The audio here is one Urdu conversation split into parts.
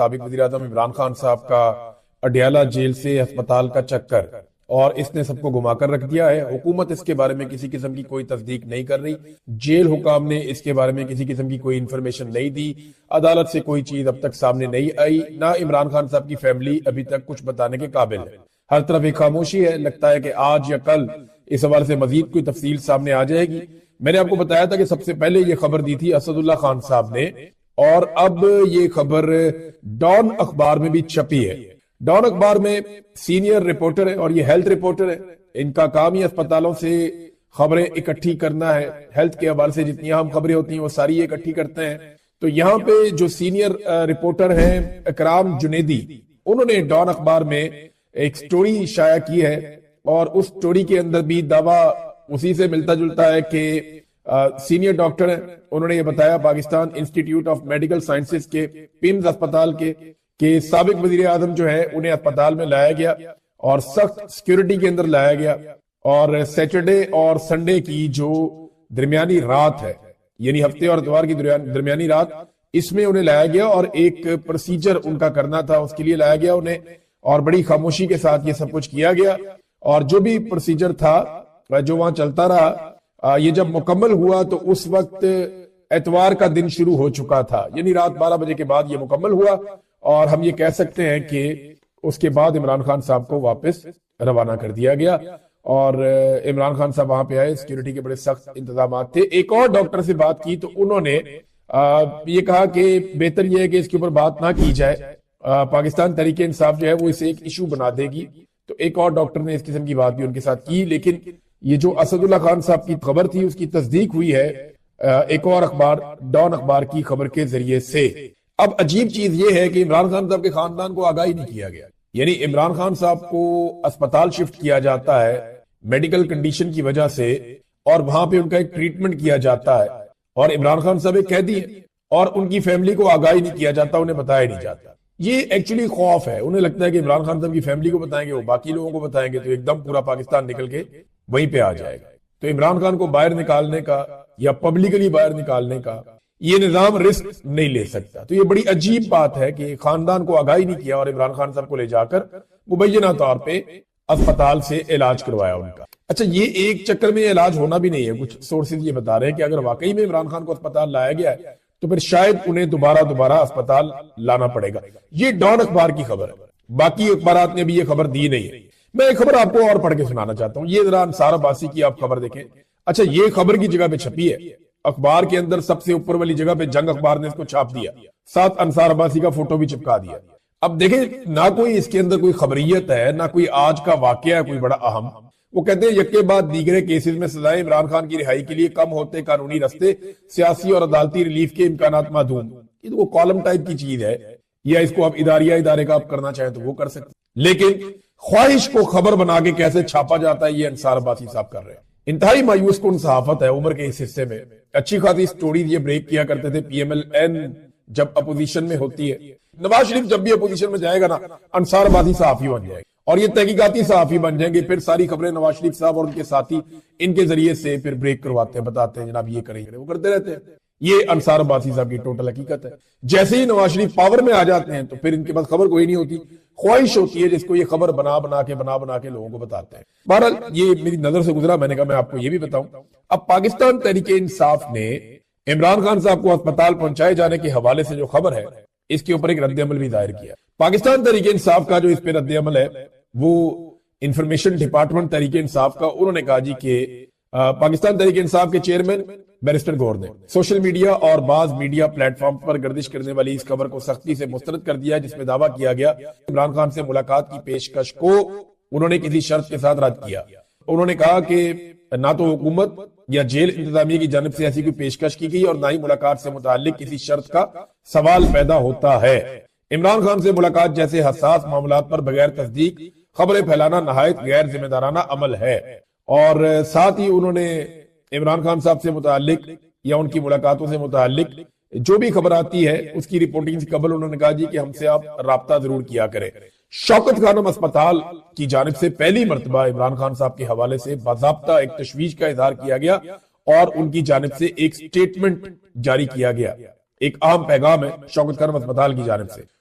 سابق وزیر اعظم عمران خان صاحب کا اڈیالہ جیل سے ہسپتال کا چکر، اور اس نے سب کو گھما کر رکھ دیا ہے۔ حکومت اس کے بارے میں کسی قسم کی کوئی تصدیق نہیں کر رہی، جیل حکام نے اس کے بارے میں کسی قسم کی کوئی انفارمیشن نہیں دی، عدالت سے کوئی چیز اب تک سامنے نہیں آئی، نہ عمران خان صاحب کی فیملی ابھی تک کچھ بتانے کے قابل ہے۔ ہر طرف ایک خاموشی ہے۔ لگتا ہے کہ آج یا کل اس حوالے سے مزید کوئی تفصیل سامنے آ جائے گی۔ میں نے آپ کو بتایا تھا کہ سب سے پہلے یہ خبر دی تھی اسد اللہ خان صاحب نے، اور اب یہ خبر ڈان اخبار میں بھی چھپی ہے۔ ڈان اخبار میں سینئر رپورٹر ہے اور یہ ہیلتھ رپورٹر ہے، ان کا کام ہی اسپتالوں سے خبریں اکٹھی کرنا ہے۔ ہیلتھ کے حوالے سے جتنی اہم خبریں ہوتی ہیں وہ ساری اکٹھی کرتے ہیں۔ تو یہاں پہ جو سینئر رپورٹر ہیں اکرام جنیدی، انہوں نے ڈان اخبار میں ایک سٹوری شائع کی ہے، اور اس سٹوری کے اندر بھی دعویٰ اسی سے ملتا جلتا ہے کہ سینئر ڈاکٹر ہیں، انہوں نے یہ بتایا Pakistan institute of medical sciences کے پیمز اسپتال کے کہ سابق وزیر اعظم جو ہے انہیں اسپتال میں لایا گیا اور سخت سیکیورٹی کے اندر لایا گیا، اور سیٹرڈے اور سنڈے کی جو درمیانی رات ہے، یعنی ہفتے اور اتوار کی درمیانی رات، اس میں انہیں لایا گیا اور ایک پروسیجر ان کا کرنا تھا، اس کے لیے لایا گیا انہیں، اور بڑی خاموشی کے ساتھ یہ سب کچھ کیا گیا۔ اور جو بھی پروسیجر تھا جو وہاں چلتا رہا، یہ جب مکمل ہوا تو اس وقت اتوار کا دن شروع ہو چکا تھا، یعنی رات 12 بجے کے بعد یہ مکمل ہوا، اور ہم یہ کہہ سکتے ہیں کہ اس کے بعد عمران خان صاحب کو واپس روانہ کر دیا گیا، اور عمران خان صاحب وہاں پہ آئے، سیکیورٹی کے بڑے سخت انتظامات تھے۔ ایک اور ڈاکٹر سے بات کی تو انہوں نے یہ کہا کہ بہتر یہ ہے کہ اس کے اوپر بات نہ کی جائے، پاکستان تحریک انصاف جو ہے وہ اسے ایک ایشو بنا دے گی۔ تو ایک اور ڈاکٹر نے اس قسم کی بات بھی ان کے ساتھ کی، لیکن یہ جو اسد اللہ خان صاحب کی خبر تھی اس کی تصدیق ہوئی ہے ایک اور اخبار ڈان اخبار کی خبر کے ذریعے سے۔ اب عجیب چیز یہ ہے کہ عمران خان صاحب کے خاندان کو آگاہی نہیں کیا گیا، یعنی عمران خان صاحب کو اسپتال شفٹ کیا جاتا ہے میڈیکل کنڈیشن کی وجہ سے، اور وہاں پہ ان کا ایک ٹریٹمنٹ کیا جاتا ہے، اور عمران خان صاحب ایک قیدی ہیں اور ان کی فیملی کو آگاہی نہیں کیا جاتا، انہیں بتایا نہیں جاتا۔ یہ ایکچولی خوف ہے، انہیں لگتا ہے کہ عمران خان صاحب کی فیملی کو بتائیں گے، وہ باقی لوگوں کو بتائیں گے تو ایک دم پورا پاکستان نکل کے وہیں پہ آ جائے گا۔ تو عمران خان کو باہر نکالنے کا یا پبلکلی باہر نکالنے کا یہ نظام رسک نہیں لے سکتا۔ تو یہ بڑی عجیب بات ہے کہ خاندان کو آگاہی نہیں کیا اور عمران خان صاحب کو لے جا کر مبینہ طور پہ اسپتال سے علاج کروایا ان کا۔ اچھا، یہ ایک چکر میں علاج ہونا بھی نہیں ہے، کچھ سورسز یہ بتا رہے ہیں کہ اگر واقعی میں عمران خان کو اسپتال لایا گیا ہے تو پھر شاید انہیں دوبارہ اسپتال لانا پڑے گا۔ یہ ڈان اخبار کی خبر ہے، باقی اخبارات نے بھی یہ خبر دی نہیں ہے۔ میں ایک خبر آپ کو اور پڑھ کے سنانا چاہتا ہوں، یہ ذرا انصار عباسی کی آپ خبر دیکھیں۔ اچھا، یہ خبر کی جگہ پہ چھپی ہے، اخبار کے اندر سب سے اوپر والی جگہ پہ جنگ اخبار نے اس کو چھاپ دیا، ساتھ انصار عباسی کا فوٹو بھی چپکا دیا۔ اب دیکھیں، نہ کوئی اس کے اندر کوئی خبریت ہے، نہ کوئی آج کا واقعہ ہے کوئی بڑا اہم۔ وہ کہتے ہیں یکے بعد دیگرے کیسز میں سزائیں عمران خان کی رہائی کے لیے کم ہوتے قانونی رستے، سیاسی اور عدالتی ریلیف کے امکانات معدوم۔ یہ تو وہ کالم ٹائپ کی چیز ہے، یا اس کو آپ ادارے کا آپ کرنا چاہیں تو وہ کر سکتے، لیکن خواہش کو خبر بنا کے کیسے چھاپا جاتا ہے یہ انصار عباسی صاحب کر رہے ہیں۔ انتہائی مایوس کن صحافت ہے عمر کے اس حصے میں۔ اچھی خاصی سٹوریز یہ بریک کیا کرتے تھے پی ایم ایل این جب اپوزیشن میں ہوتی ہے۔ نواز شریف جب بھی اپوزیشن میں جائے گا نا، انصار عباسی صحافی بن جائے گا اور یہ تحقیقاتی صحافی بن جائیں گے، پھر ساری خبریں نواز شریف صاحب اور ان کے ساتھی ان کے ذریعے سے پھر بریک کرواتے ہیں، بتاتے ہیں جناب یہ کریں، وہ کرتے رہتے ہیں۔ یہ انصار عباسی صاحب کی ٹوٹل حقیقت ہے۔ جیسے ہی نواز شریف پاور میں آ جاتے ہیں تو پھر ان کے پاس خبر کوئی نہیں ہوتی، خواہش ہوتی ہے جس کو یہ خبر بنا کے لوگوں کو بتاتے ہیں۔ بہرحال یہ میری نظر سے گزرا، میں نے کہا میں آپ کو یہ بھی بتاؤں۔ اب پاکستان تحریک انصاف نے عمران خان صاحب کو اسپتال پہنچائے جانے کے حوالے سے جو خبر ہے اس کے اوپر ایک رد عمل بھی ظاہر کیا۔ پاکستان تحریک انصاف کا جو اس پہ رد عمل ہے وہ انفارمیشن ڈپارٹمنٹ تحریک انصاف کا، انہوں نے کہا جی کہ پاکستان تحریک انصاف کے چیئرمین بیرسٹر گور نے سوشل میڈیا اور بعض میڈیا پلیٹ فارم پر گردش کرنے والی اس خبر کو سختی سے مسترد کر دیا، جس میں دعویٰ کیا گیا عمران خان سے ملاقات کی پیشکش کو انہوں نے کسی شرط کے ساتھ رد کیا۔ انہوں نے کہا کہ نہ تو حکومت یا جیل انتظامیہ کی جانب سے ایسی کوئی پیشکش کی گئی اور نہ ہی ملاقات سے متعلق کسی شرط کا سوال پیدا ہوتا ہے۔ عمران خان سے ملاقات جیسے حساس معاملات پر بغیر تصدیق خبریں پھیلانا نہایت غیر ذمہ دارانہ عمل ہے، اور ساتھ ہی انہوں نے عمران خان صاحب سے متعلق یا ان کی ملاقاتوں سے متعلق جو بھی خبر آتی ہے اس کی رپورٹنگ سے قبل انہوں نے کہا جی کہ ہم سے آپ رابطہ ضرور کیا کریں۔ شوکت خانم اسپتال کی جانب سے پہلی مرتبہ عمران خان صاحب کے حوالے سے باضابطہ ایک تشویش کا اظہار کیا گیا اور ان کی جانب سے ایک سٹیٹمنٹ جاری کیا گیا۔ ایک اہم پیغام ہے شوکت خانم اسپتال کی جانب سے۔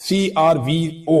CRVO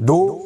2,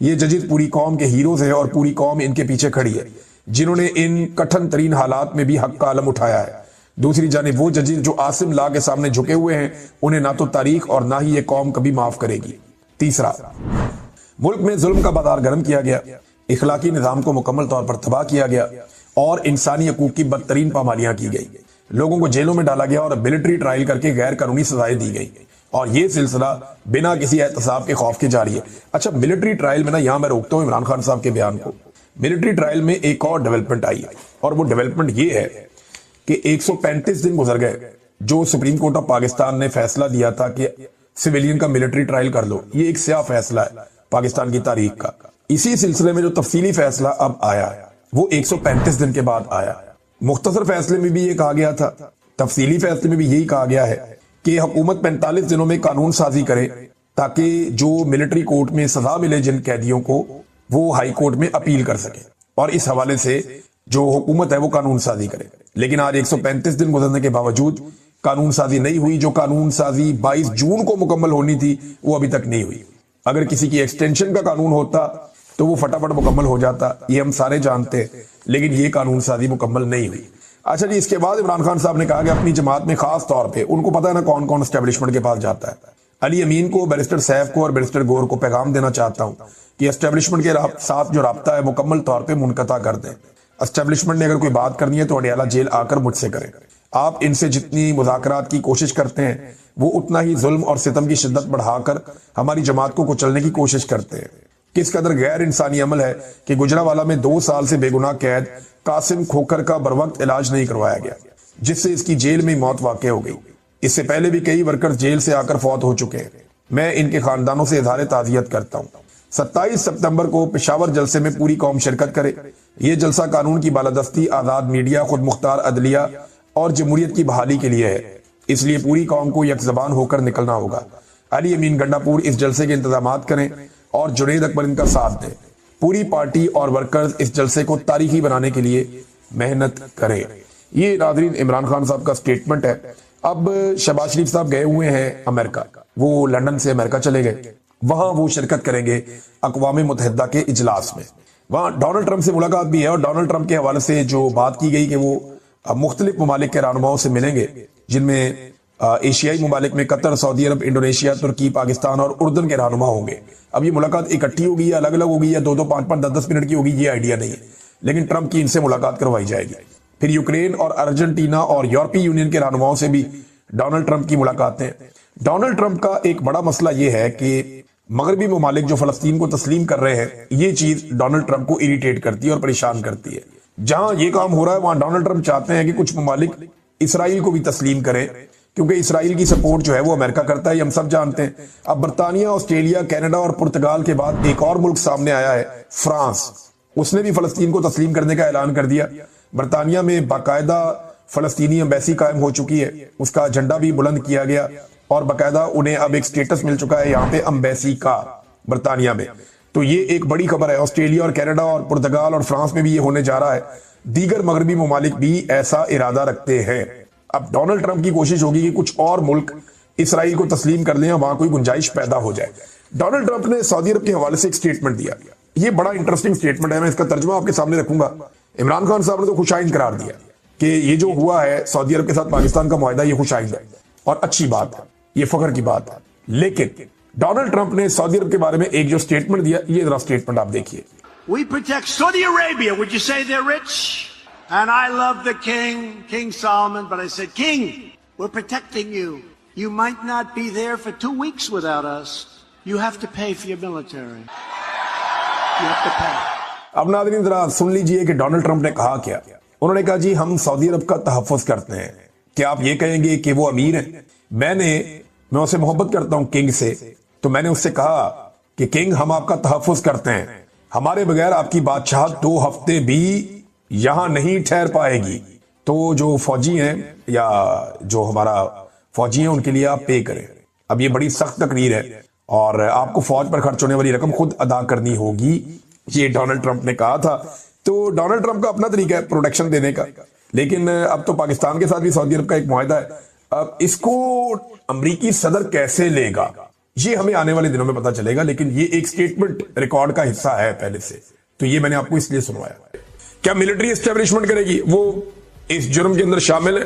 یہ ججز پوری قوم کے ہیروز ہیں اور پوری قوم ان کے پیچھے کھڑی ہے جنہوں نے ان کٹھن ترین حالات میں بھی حق کا علم اٹھایا ہے۔ دوسری جانب وہ ججز جو عاصم لا کے سامنے جھکے ہوئے ہیں انہیں نہ تو تاریخ اور نہ ہی یہ قوم کبھی معاف کرے گی۔ تیسرا، ملک میں ظلم کا بازار گرم کیا گیا، اخلاقی نظام کو مکمل طور پر تباہ کیا گیا اور انسانی حقوق کی بدترین پامالیاں کی گئی، لوگوں کو جیلوں میں ڈالا گیا اور ملٹری ٹرائل کر کے غیر قانونی سزائیں دی گئی، اور یہ سلسلہ بنا کسی احتساب کے خوف کے جاری ہے۔ اچھا، ملٹری ٹرائل میں یہاں میں روکتا ہوں عمران خان صاحب کے بیان کو۔ ملٹری ٹرائل میں ایک اور ڈیولپمنٹ آئی ہے اور وہ ڈیولپمنٹ یہ ہے کہ 135 دن گزر گئے جو سپریم کورٹ آف پاکستان نے فیصلہ دیا تھا کہ سویلین کا ملٹری ٹرائل کر لو، یہ ایک سیاہ فیصلہ ہے پاکستان کی تاریخ کا۔ اسی سلسلے میں جو تفصیلی فیصلہ اب آیا وہ 135 دن کے بعد آیا۔ مختصر فیصلے میں بھی یہ کہا گیا تھا، تفصیلی فیصلے میں بھی یہی کہا گیا ہے کہ حکومت 45 دنوں میں قانون سازی کرے تاکہ جو ملٹری کورٹ میں سزا ملے جن قیدیوں کو، وہ ہائی کورٹ میں اپیل کر سکے، اور اس حوالے سے جو حکومت ہے وہ قانون سازی کرے۔ لیکن آج 135 دن گزرنے کے باوجود قانون سازی نہیں ہوئی۔ جو قانون سازی 22 جون کو مکمل ہونی تھی وہ ابھی تک نہیں ہوئی۔ اگر کسی کی ایکسٹینشن کا قانون ہوتا تو وہ فٹافٹ مکمل ہو جاتا، یہ ہم سارے جانتے ہیں، لیکن یہ قانون سازی مکمل نہیں ہوئی۔ اچھا جی، اس کے بعد عمران خان صاحب نے کہا کہ اپنی جماعت میں خاص طور پہ ان کو پتا ہے نا کون کون اسٹیبلشمنٹ کے پاس جاتا ہے، علی امین کو، بیرسٹر سیف کو اور بیرسٹر گور کو پیغام دینا چاہتا ہوں کہ اسٹیبلشمنٹ کے ساتھ جو رابطہ ہے مکمل طور پہ منقطع کر دیں۔ اسٹیبلشمنٹ نے اگر کوئی بات کرنی ہے تو اڈیالہ جیل آ کر مجھ سے کریں۔ آپ ان سے جتنی مذاکرات کی کوشش کرتے ہیں وہ اتنا ہی ظلم اور ستم کی شدت بڑھا کر ہماری جماعت کو کچلنے کی کوشش کرتے ہیں۔ کس قدر غیر انسانی عمل ہے کہ گجرانوالہ میں 2 سال سے بے گناہ قید قاسم کھوکھر کا بروقت علاج نہیں کروایا گیا، جس سے اس کی جیل میں موت واقع ہو گئی۔ اس سے پہلے بھی کئی ورکر جیل سے آ کر فوت ہو چکے ہیں۔ میں ان کے خاندانوں سے اظہار تعزیت کرتا ہوں۔ 27 ستمبر کو پشاور جلسے میں پوری قوم شرکت کرے۔ یہ جلسہ قانون کی بالادستی، آزاد میڈیا، خود مختار عدلیہ اور جمہوریت کی بحالی کے لیے ہے، اس لیے پوری قوم کو یک زبان ہو کر نکلنا ہوگا۔ علی امین گنڈا پور اس جلسے کے انتظامات کریں اور جنید اکبر ان کا ساتھ دیں۔ پوری پارٹی اور ورکرز اس جلسے کو تاریخی بنانے کے لیے محنت کریں۔ یہ ناظرین عمران خان صاحب کا سٹیٹمنٹ ہے۔ اب شہباز شریف صاحب گئے ہوئے ہیں امریکہ، وہ لندن سے امریکہ چلے گئے، وہاں وہ شرکت کریں گے اقوام متحدہ کے اجلاس میں۔ وہاں ڈونلڈ ٹرمپ سے ملاقات بھی ہے اور ڈونلڈ ٹرمپ کے حوالے سے جو بات کی گئی کہ وہ مختلف ممالک کے رہنماؤں سے ملیں گے، جن میں ایشیائی ممالک میں قطر، سعودی عرب، انڈونیشیا، ترکی، پاکستان اور اردن کے رہنما ہوں گے۔ اب یہ ملاقات اکٹھی ہوگی یا الگ الگ ہوگی یا 2-2، 5-5، 10-10 منٹ کی ہوگی، یہ آئیڈیا نہیں ہے، لیکن ٹرمپ کی ان سے ملاقات کروائی جائے گی۔ پھر یوکرین اور ارجنٹینا اور یورپی یونین کے رہنماؤں سے بھی ڈونلڈ ٹرمپ کی ملاقاتیں۔ ڈونلڈ ٹرمپ کا ایک بڑا مسئلہ یہ ہے کہ مغربی ممالک جو فلسطین کو تسلیم کر رہے ہیں، یہ چیز ڈونلڈ ٹرمپ کو اریٹیٹ کرتی ہے اور پریشان کرتی ہے۔ جہاں یہ کام ہو رہا ہے وہاں ڈونلڈ ٹرمپ چاہتے ہیں کہ کچھ ممالک اسرائیل کو بھی تسلیم کریں، کیونکہ اسرائیل کی سپورٹ جو ہے وہ امریکہ کرتا ہے، یہ ہم سب جانتے ہیں۔ اب برطانیہ، آسٹریلیا، کینیڈا اور پرتگال کے بعد ایک اور ملک سامنے آیا ہے، فرانس۔ اس نے بھی فلسطین کو تسلیم کرنے کا اعلان کر دیا۔ برطانیہ میں باقاعدہ فلسطینی ایمبیسی قائم ہو چکی ہے، اس کا جھنڈا بھی بلند کیا گیا اور باقاعدہ انہیں اب ایک سٹیٹس مل چکا ہے یہاں پہ ایمبیسی کا برطانیہ میں۔ تو یہ ایک بڑی خبر ہے۔ آسٹریلیا اور کینیڈا اور پرتگال اور فرانس میں بھی یہ ہونے جا رہا ہے۔ دیگر مغربی ممالک بھی ایسا ارادہ رکھتے ہیں۔ اب ڈونلڈ ٹرمپ کی کوشش ہوگی کہ کچھ اور ملک اسرائیل کو تسلیم کر لیں، وہاں کوئی گنجائش پیدا ہو جائے۔ ڈونلڈ ٹرمپ نے سعودی عرب کے حوالے سے ایک سٹیٹمنٹ دیا، یہ بڑا انٹرسٹنگ سٹیٹمنٹ ہے، میں اس کا ترجمہ آپ کے سامنے رکھوں گا۔ عمران خان صاحب نے تو خوش آئند قرار دیا کہ یہ جو ہوا ہے سعودی عرب کے ساتھ پاکستان کا معاہدہ، یہ خوش آئند ہے اور اچھی بات ہے، یہ فخر کی بات ہے۔ لیکن ڈونلڈ ٹرمپ نے سعودی عرب کے بارے میں ایک جو سٹیٹمنٹ دیا، یہ ذرا سٹیٹمنٹ آپ دیکھیے۔ We protect Saudi Arabia. Would you say they're rich? And I love the king, King Solomon, but I said, King, we're protecting you. You might not be there for 2 weeks without us. You have to pay for your military. You have to pay. اب ناظرین ذرا سن لیجئے کہ ڈونلڈ ٹرمپ نے کہا کیا۔ انہوں نے کہا جی ہم سعودی عرب کا تحفظ کرتے ہیں۔ کیا آپ یہ کہیں گے کہ وہ امیر ہیں؟ میں اسے محبت کرتا ہوں کنگ سے، تو میں نے اس سے کہا کہ کنگ ہم آپ کا تحفظ کرتے ہیں، ہمارے بغیر آپ کی بادشاہت 2 ہفتے بھی یہاں نہیں ٹھہر پائے گی۔ تو جو فوجی ہیں یا جو ہمارا فوجی ہیں ان کے لیے آپ پے کریں۔ اب یہ بڑی سخت تقریر ہے اور آپ کو فوج پر خرچ ہونے والی رقم خود ادا کرنی ہوگی، یہ ڈونلڈ ٹرمپ نے کہا تھا۔ تو ڈونلڈ ٹرمپ کا اپنا طریقہ ہے پروٹیکشن دینے کا، لیکن اب تو پاکستان کے ساتھ بھی سعودی عرب کا ایک معاہدہ ہے۔ اب اس کو امریکی صدر کیسے لے گا، یہ ہمیں آنے والے دنوں میں پتا چلے گا، لیکن یہ ایک سٹیٹمنٹ ریکارڈ کا حصہ ہے پہلے سے، تو یہ میں نے آپ کو اس لیے سنوایا۔ کیا ملٹری اسٹیبلشمنٹ کرے گی؟ وہ اس جرم کے اندر شامل ہے۔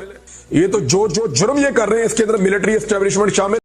یہ تو جو جرم یہ کر رہے ہیں اس کے اندر ملٹری اسٹیبلشمنٹ شامل